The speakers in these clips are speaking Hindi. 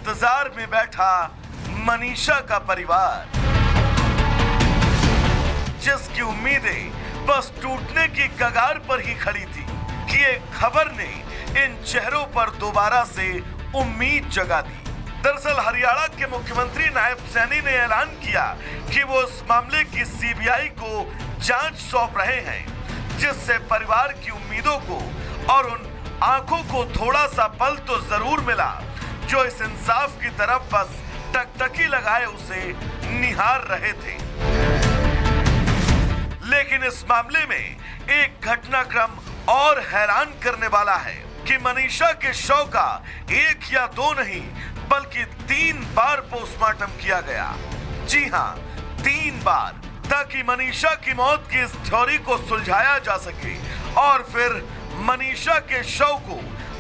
इंतजार में बैठा मनीषा का परिवार, जिसकी उम्मीदें बस टूटने की कगार पर ही खड़ी थी कि एक खबर ने इन चेहरों पर दोबारा से उम्मीद जगा दी। दरअसल हरियाणा के मुख्यमंत्री नायब सैनी ने ऐलान किया कि वो इस मामले की सीबीआई को जांच सौंप रहे हैं, जिससे परिवार की उम्मीदों को और उन आंखों को थोड़ा सा बल तो जरूर मिला जो इस इंसाफ की तरफ बस टकटकी लगाए उसे निहार रहे थे। लेकिन इस मामले में एक घटनाक्रम और हैरान करने वाला है कि मनीषा के शव का 1 या 2 नहीं बल्कि 3 बार पोस्टमार्टम किया गया। जी हां, 3 बार, ताकि मनीषा की मौत की इस थ्योरी को सुलझाया जा सके और फिर मनीषा के शव को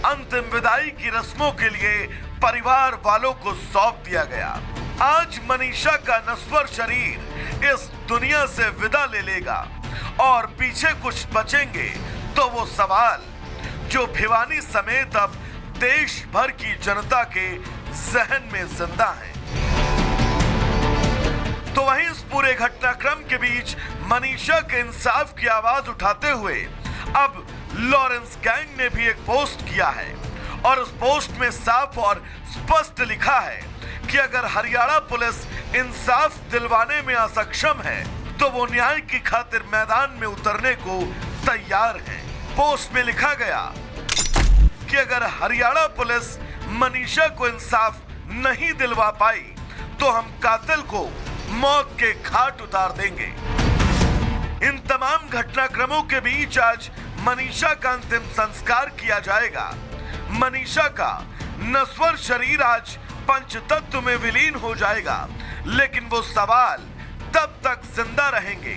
अंतिम विदाई की रस्मों के लिए परिवार वालों को सौंप दिया गया। आज मनीषा का नश्वर शरीर इस दुनिया से विदा ले लेगा और पीछे कुछ बचेंगे तो वो सवाल जो भिवानी समेत अब देश भर की जनता के जहन में जिंदा हैं। तो वहीं इस पूरे घटनाक्रम के बीच मनीषा के इंसाफ की आवाज उठाते हुए अब लॉरेंस गैंग ने भी एक पोस्ट किया है और उस पोस्ट में साफ और स्पष्ट लिखा है कि अगर हरियाणा पुलिस इंसाफ दिलवाने में असक्षम है तो वो न्याय की खातिर मैदान में उतरने को तैयार है। पोस्ट में लिखा गया कि अगर हरियाणा पुलिस मनीषा को इंसाफ नहीं दिलवा पाई तो हम कातिल को मौत के घाट उतार देंगे। इन तमाम घटनाक्रमों के बीच आज मनीषा का अंतिम संस्कार किया जाएगा। मनीषा का नश्वर शरीर आज पंचतत्व में विलीन हो जाएगा, लेकिन वो सवाल तब तक जिंदा रहेंगे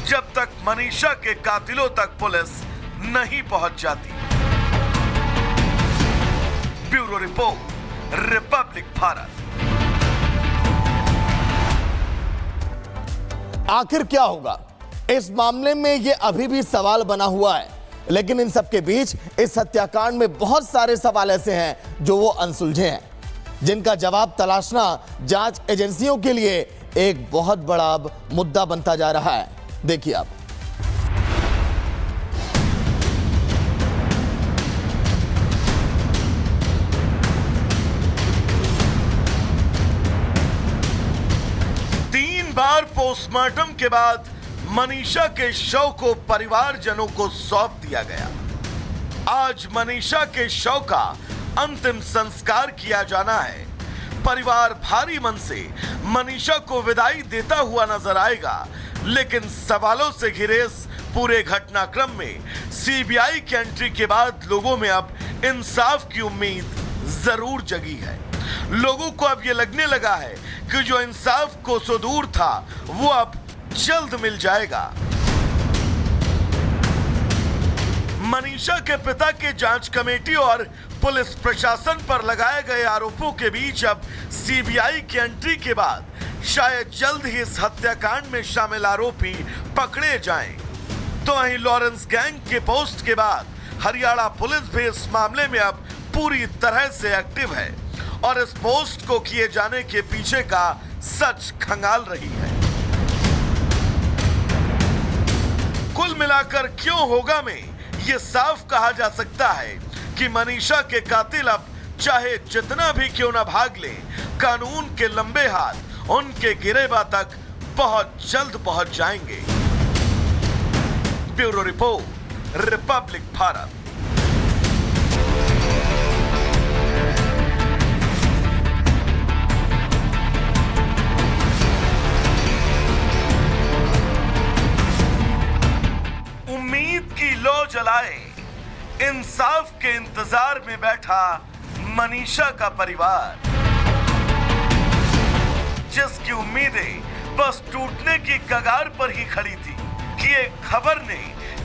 जब तक मनीषा के कातिलों तक पुलिस नहीं पहुंच जाती। Bureau report, Republic Bharat. आखिर क्या होगा इस मामले में, ये अभी भी सवाल बना हुआ है। लेकिन इन सब के बीच इस हत्याकांड में बहुत सारे सवाल ऐसे हैं जो वो अनसुलझे हैं, जिनका जवाब तलाशना जांच एजेंसियों के लिए एक बहुत बड़ा मुद्दा बनता जा रहा है। देखिए आप। बार पोस्टमार्टम के बाद मनीषा के शव को परिवारजनों को सौंप दिया गया। आज मनीषा के शव का अंतिम संस्कार किया जाना है। परिवार भारी मन से मनीषा को विदाई देता हुआ नजर आएगा, लेकिन सवालों से घिरे इस पूरे घटनाक्रम में सीबीआई की एंट्री के बाद लोगों में अब इंसाफ की उम्मीद जरूर जगी है। लोगों को अब यह लगने लगा है कि जो इंसाफ को सो दूर था वो अब जल्द मिल जाएगा। मनीषा के पिता के जांच कमेटी और पुलिस प्रशासन पर लगाए गए आरोपों के बीच अब सीबीआई की एंट्री के बाद शायद जल्द ही इस हत्याकांड में शामिल आरोपी पकड़े जाएं। तो वहीं लॉरेंस गैंग के पोस्ट के बाद हरियाणा पुलिस भी इस मामले में अब पूरी तरह से एक्टिव है और इस पोस्ट को किए जाने के पीछे का सच खंगाल रही है। कुल मिलाकर क्यों होगा में ये साफ कहा जा सकता है कि मनीषा के कातिल अब चाहे जितना भी क्यों ना भाग ले, कानून के लंबे हाथ उनके गिरेबा तक बहुत जल्द पहुंच जाएंगे। Bureau report, Republic Bharat. लो जलाए इंसाफ के इंतजार में बैठा मनीषा का परिवार, जिसकी उम्मीदें बस टूटने की कगार पर ही खड़ी थी कि एक खबर ने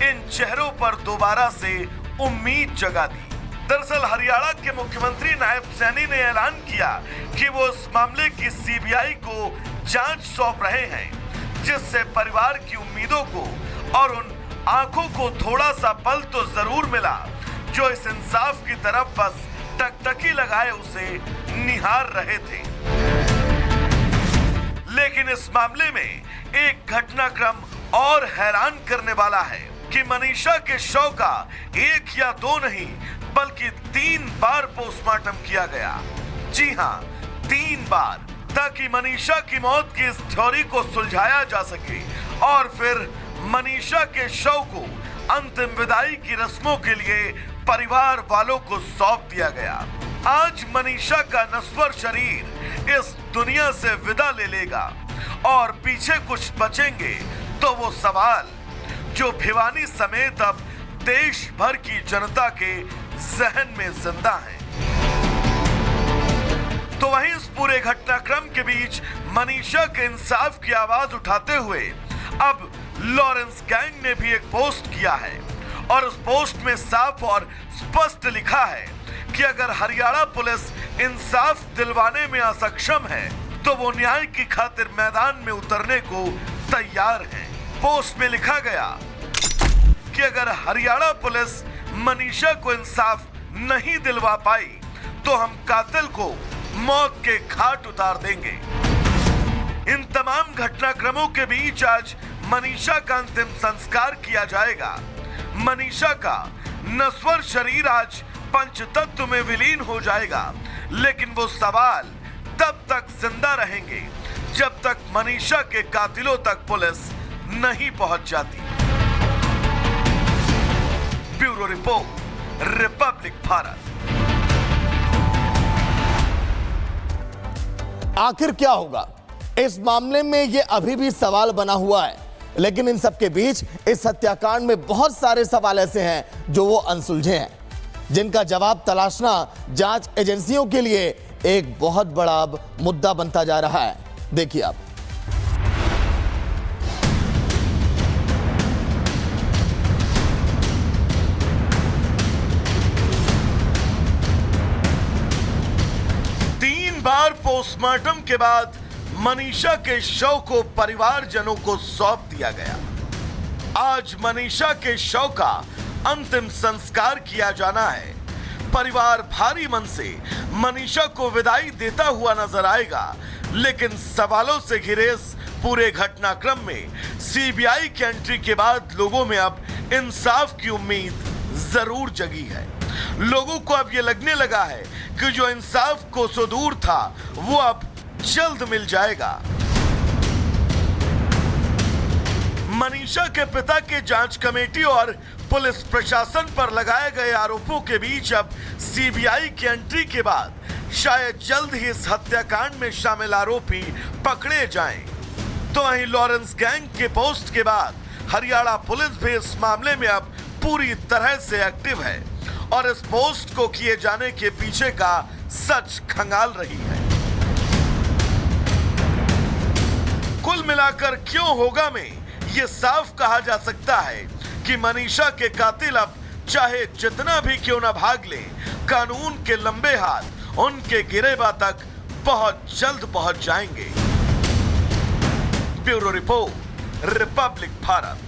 इन चेहरों पर दोबारा से उम्मीद जगा दी। दरअसल हरियाणा के मुख्यमंत्री नायब सैनी ने ऐलान किया कि वो इस मामले की सीबीआई को जांच सौंप रहे हैं, जिससे परिवार की उम्मीदों को और उन आंखों को थोड़ा सा बल तो जरूर मिला जो इस इंसाफ की तरफ बस टकटकी लगाए उसे निहार रहे थे। लेकिन इस मामले में एक घटनाक्रम और हैरान करने वाला है कि मनीषा के शव का 1 या 2 नहीं बल्कि 3 बार पोस्टमार्टम किया गया। जी हां, 3 बार, ताकि मनीषा की मौत की इस थ्योरी को सुलझाया जा सके और फिर मनीषा के शव को अंतिम विदाई की रस्मों के लिए परिवार वालों को सौंप दिया गया। आज मनीषा का नश्वर शरीर इस दुनिया से विदा ले लेगा और पीछे कुछ बचेंगे तो वो सवाल जो भिवानी समेत अब देश भर की जनता के जहन में जिंदा हैं। तो वहीं इस पूरे घटनाक्रम के बीच मनीषा के इंसाफ की आवाज उठाते हुए अब लॉरेंस गैंग ने भी एक पोस्ट किया है और उस पोस्ट में साफ और स्पष्ट लिखा है कि अगर हरियाणा पुलिस इंसाफ दिलवाने में असक्षम है तो वो न्याय की खातिर मैदान में उतरने को तैयार हैं। पोस्ट में लिखा गया कि अगर हरियाणा पुलिस मनीषा को इंसाफ नहीं दिलवा पाई तो हम कातिल को मौत के घाट उतार देंगे। इन तमाम घटनाक्रमों के बीच आज मनीषा का अंतिम संस्कार किया जाएगा। मनीषा का नश्वर शरीर आज पंचतत्व में विलीन हो जाएगा, लेकिन वो सवाल तब तक जिंदा रहेंगे जब तक मनीषा के कातिलों तक पुलिस नहीं पहुंच जाती। Bureau report, Republic Bharat. आखिर क्या होगा इस मामले में, ये अभी भी सवाल बना हुआ है। लेकिन इन सब के बीच इस हत्याकांड में बहुत सारे सवाल ऐसे हैं जो वो अनसुलझे हैं, जिनका जवाब तलाशना जांच एजेंसियों के लिए एक बहुत बड़ा मुद्दा बनता जा रहा है। देखिए आप। बार पोस्टमार्टम के बाद मनीषा के शव को परिवारजनों को सौंप दिया गया। आज मनीषा के शव का अंतिम संस्कार किया जाना है। परिवार भारी मन से मनीषा को विदाई देता हुआ नजर आएगा, लेकिन सवालों से घिरे इस पूरे घटनाक्रम में सीबीआई की एंट्री के बाद लोगों में अब इंसाफ की उम्मीद जरूर जगी है। लोगों को अब यह लगने लगा है कि जो इंसाफ को सो दूर था वो अब जल्द मिल जाएगा। मनीषा के पिता के जांच कमेटी और पुलिस प्रशासन पर लगाए गए आरोपों के बीच अब सीबीआई की एंट्री के बाद शायद जल्द ही इस हत्याकांड में शामिल आरोपी पकड़े जाएं। तो वहीं लॉरेंस गैंग के पोस्ट के बाद हरियाणा पुलिस भी इस मामले में अब पूरी तरह से एक्टिव है और इस पोस्ट को किए जाने के पीछे का सच खंगाल रही है। कुल मिलाकर क्यों होगा में ये साफ कहा जा सकता है कि मनीषा के कातिल अब चाहे जितना भी क्यों ना भाग ले, कानून के लंबे हाथ उनके गिरेबा तक बहुत जल्द पहुंच जाएंगे। Bureau report, Republic Bharat.